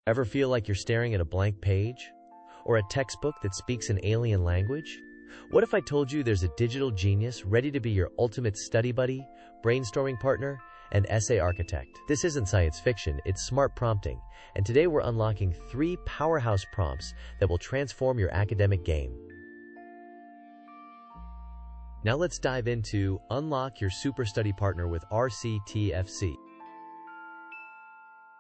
Ever feel like you're staring at a blank page? Or a textbook that speaks an alien language? What if I told you there's a digital genius ready to be your ultimate study buddy, brainstorming partner, and essay architect? This isn't science fiction, it's smart prompting, and today we're unlocking 3 powerhouse prompts that will transform your academic game. Now let's dive into Unlock Your Super Study Partner with RCTFC.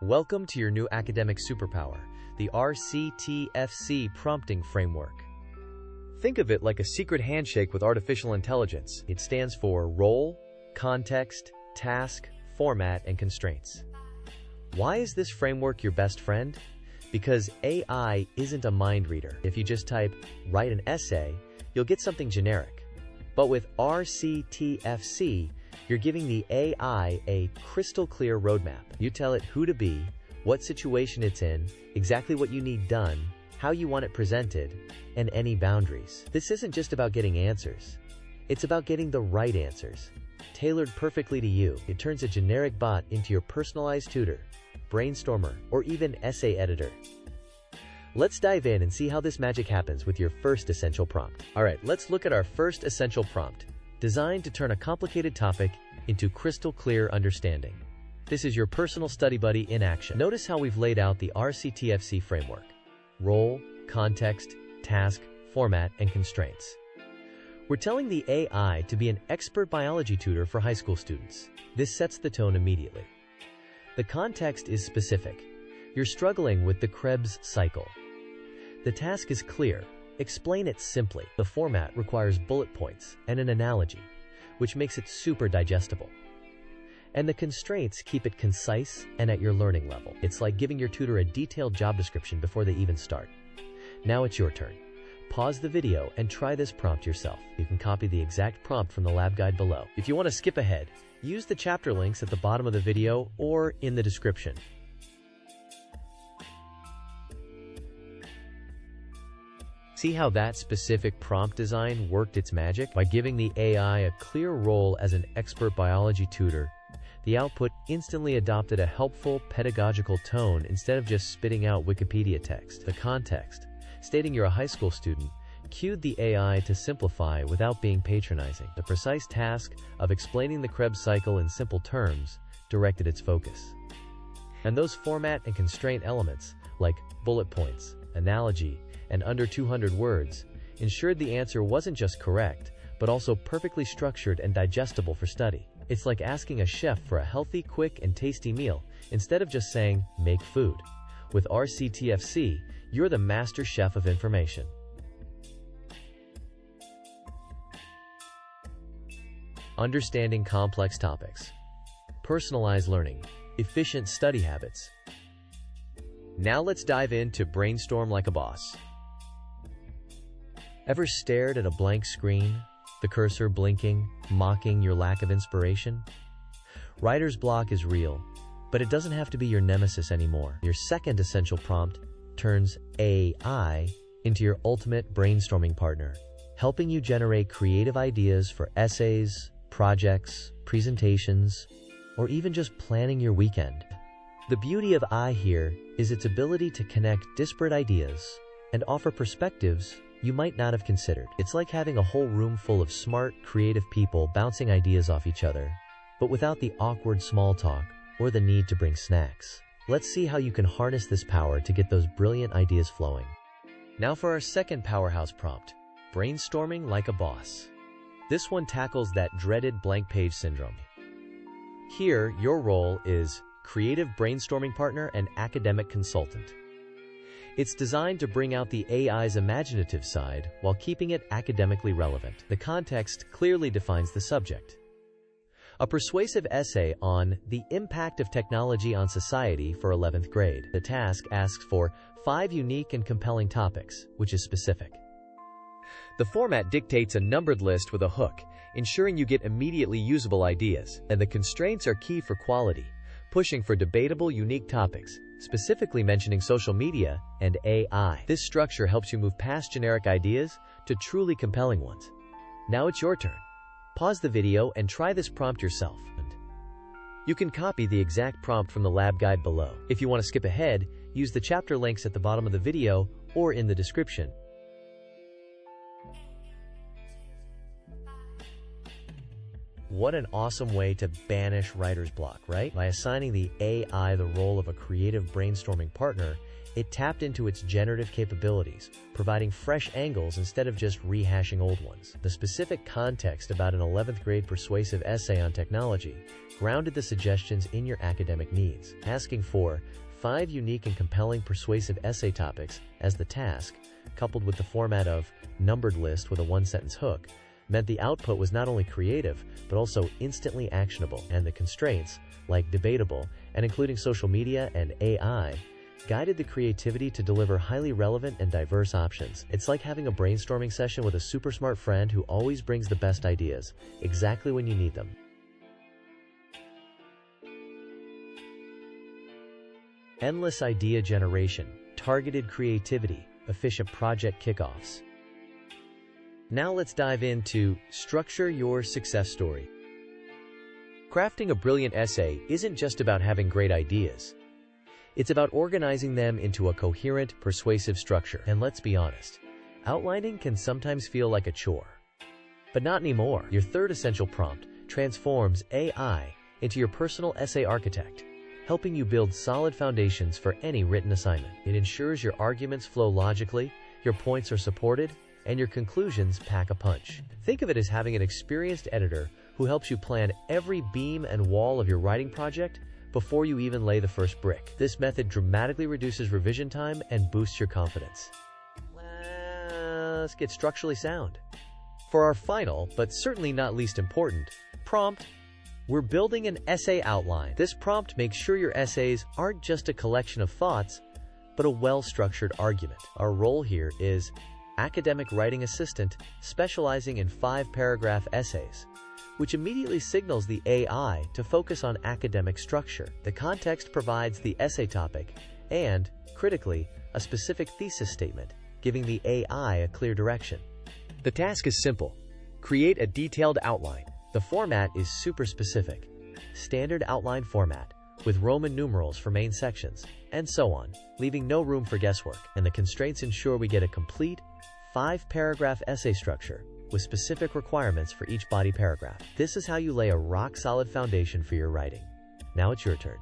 Welcome to your new academic superpower, the RCTFC prompting framework. Think of it like a secret handshake with artificial intelligence. It stands for Role, Context, Task, Format, and Constraints. Why is this framework your best friend? Because AI isn't a mind reader. If you just type, write an essay, you'll get something generic. But with RCTFC, you're giving the AI a crystal clear roadmap. You tell it who to be, what situation it's in, exactly what you need done, how you want it presented, and any boundaries. This isn't just about getting answers. It's about getting the right answers, tailored perfectly to you. It turns a generic bot into your personalized tutor, brainstormer, or even essay editor. Let's dive in and see how this magic happens with your first essential prompt. Alright, let's look at our first essential prompt, designed to turn a complicated topic into crystal clear understanding. This is your personal study buddy in action. Notice how we've laid out the RCTFC framework: role, context, task, format, and constraints. We're telling the AI to be an expert biology tutor for high school students. This sets the tone immediately. The context is specific. You're struggling with the Krebs cycle. The task is clear. Explain it simply. The format requires bullet points and an analogy, which makes it super digestible. And the constraints keep it concise and at your learning level. It's like giving your tutor a detailed job description before they even start. Now it's your turn. Pause the video and try this prompt yourself. You can copy the exact prompt from the lab guide below. If you want to skip ahead, use the chapter links at the bottom of the video or in the description. See how that specific prompt design worked its magic? By giving the AI a clear role as an expert biology tutor, the output instantly adopted a helpful pedagogical tone instead of just spitting out Wikipedia text. The context, stating you're a high school student, cued the AI to simplify without being patronizing. The precise task of explaining the Krebs cycle in simple terms directed its focus. And those format and constraint elements, like bullet points, analogy, and under 200 words, ensured the answer wasn't just correct, but also perfectly structured and digestible for study. It's like asking a chef for a healthy, quick, and tasty meal, instead of just saying, make food. With RCTFC, you're the master chef of information. Understanding complex topics. Personalized learning. Efficient study habits. Now let's dive into Brainstorm like a boss. Ever stared at a blank screen, the cursor blinking, mocking your lack of inspiration? Writer's block is real, but it doesn't have to be your nemesis anymore. Your second essential prompt turns AI into your ultimate brainstorming partner, helping you generate creative ideas for essays, projects, presentations, or even just planning your weekend. The beauty of AI here is its ability to connect disparate ideas and offer perspectives you might not have considered. It's like having a whole room full of smart, creative people bouncing ideas off each other, but without the awkward small talk or the need to bring snacks. Let's see how you can harness this power to get those brilliant ideas flowing. Now for our second powerhouse prompt, brainstorming like a boss. This one tackles that dreaded blank page syndrome. Here, your role is creative brainstorming partner and academic consultant. It's designed to bring out the AI's imaginative side while keeping it academically relevant. The context clearly defines the subject. A persuasive essay on the impact of technology on society for 11th grade. The task asks for 5 unique and compelling topics, which is specific. The format dictates a numbered list with a hook, ensuring you get immediately usable ideas, and the constraints are key for quality, pushing for debatable, unique topics, specifically mentioning social media and AI. This structure helps you move past generic ideas to truly compelling ones. Now it's your turn. Pause the video and try this prompt yourself. You can copy the exact prompt from the lab guide below. If you want to skip ahead, use the chapter links at the bottom of the video or in the description. What an awesome way to banish writer's block, right? By assigning the AI the role of a creative brainstorming partner, it tapped into its generative capabilities, providing fresh angles instead of just rehashing old ones. The specific context about an 11th grade persuasive essay on technology grounded the suggestions in your academic needs, asking for 5 unique and compelling persuasive essay topics as the task, coupled with the format of numbered list with a one-sentence hook, meant the output was not only creative, but also instantly actionable, and the constraints, like debatable and including social media and AI, guided the creativity to deliver highly relevant and diverse options. It's like having a brainstorming session with a super smart friend who always brings the best ideas, exactly when you need them. Endless idea generation, targeted creativity, efficient project kickoffs. Now let's dive into structure your success story. Crafting a brilliant essay isn't just about having great ideas. It's about organizing them into a coherent, persuasive structure. And let's be honest, outlining can sometimes feel like a chore. But not anymore. Your third essential prompt transforms AI into your personal essay architect, helping you build solid foundations for any written assignment. It ensures your arguments flow logically, your points are supported, and your conclusions pack a punch. Think of it as having an experienced editor who helps you plan every beam and wall of your writing project before you even lay the first brick. This method dramatically reduces revision time and boosts your confidence. Let's get structurally sound. For our final, but certainly not least important, prompt, we're building an essay outline. This prompt makes sure your essays aren't just a collection of thoughts, but a well-structured argument. Our role here is academic writing assistant specializing in 5-paragraph essays, which immediately signals the AI to focus on academic structure. The context provides the essay topic and, critically, a specific thesis statement, giving the AI a clear direction. The task is simple. Create a detailed outline. The format is super specific. Standard outline format, with Roman numerals for main sections, and so on, leaving no room for guesswork. And the constraints ensure we get a complete 5-paragraph essay structure with specific requirements for each body paragraph. This is how you lay a rock-solid foundation for your writing. Now it's your turn.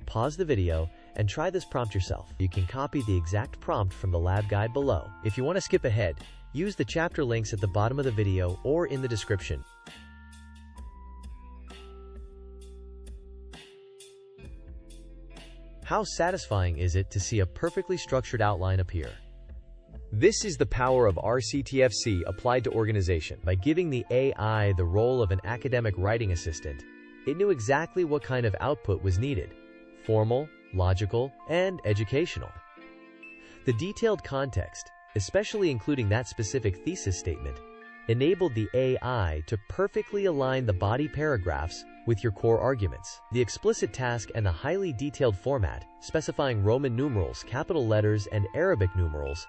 Pause the video and try this prompt yourself. You can copy the exact prompt from the lab guide below. If you want to skip ahead, use the chapter links at the bottom of the video or in the description. How satisfying is it to see a perfectly structured outline appear? This is the power of RCTFC applied to organization. By giving the AI the role of an academic writing assistant, it knew exactly what kind of output was needed: formal, logical, and educational. The detailed context, especially including that specific thesis statement, enabled the AI to perfectly align the body paragraphs with your core arguments. The explicit task and the highly detailed format, specifying Roman numerals, capital letters, and Arabic numerals,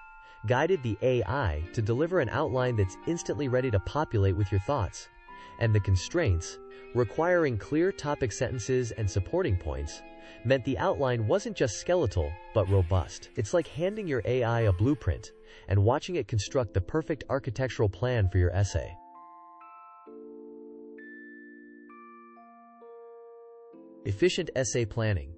guided the AI to deliver an outline that's instantly ready to populate with your thoughts. And the constraints, requiring clear topic sentences and supporting points, meant the outline wasn't just skeletal, but robust. It's like handing your AI a blueprint and watching it construct the perfect architectural plan for your essay. Efficient essay planning,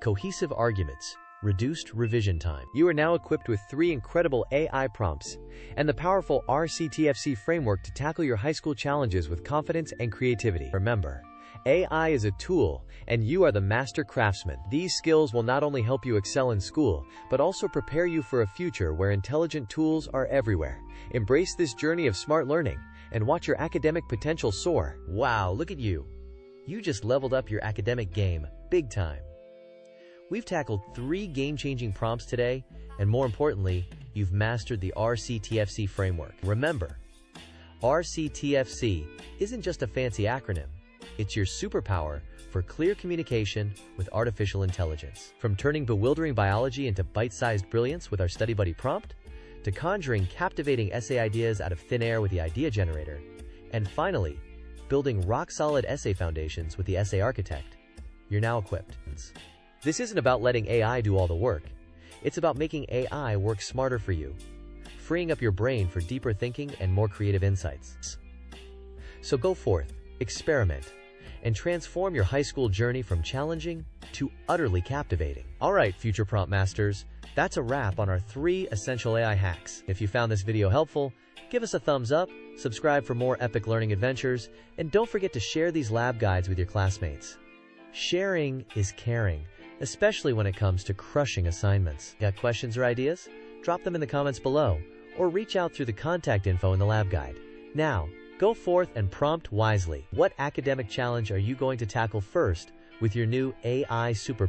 cohesive arguments, reduced revision time. You are now equipped with 3 incredible AI prompts and the powerful RCTFC framework to tackle your high school challenges with confidence and creativity. Remember, AI is a tool, and you are the master craftsman. These skills will not only help you excel in school, but also prepare you for a future where intelligent tools are everywhere. Embrace this journey of smart learning and watch your academic potential soar. Wow, look at you. You just leveled up your academic game, big time. We've tackled 3 game-changing prompts today, and more importantly, you've mastered the RCTFC framework. Remember, RCTFC isn't just a fancy acronym. It's your superpower for clear communication with artificial intelligence. From turning bewildering biology into bite-sized brilliance with our Study Buddy prompt, to conjuring captivating essay ideas out of thin air with the Idea Generator, and finally, building rock-solid essay foundations with the Essay Architect, you're now equipped. This isn't about letting AI do all the work. It's about making AI work smarter for you, freeing up your brain for deeper thinking and more creative insights. So go forth, experiment, and transform your high school journey from challenging to utterly captivating. All right, future prompt masters, that's a wrap on our 3 essential AI hacks. If you found this video helpful, give us a thumbs up, subscribe for more epic learning adventures, and don't forget to share these lab guides with your classmates. Sharing is caring, especially when it comes to crushing assignments. Got questions or ideas? Drop them in the comments below, or reach out through the contact info in the lab guide. Now, go forth and prompt wisely. What academic challenge are you going to tackle first with your new AI super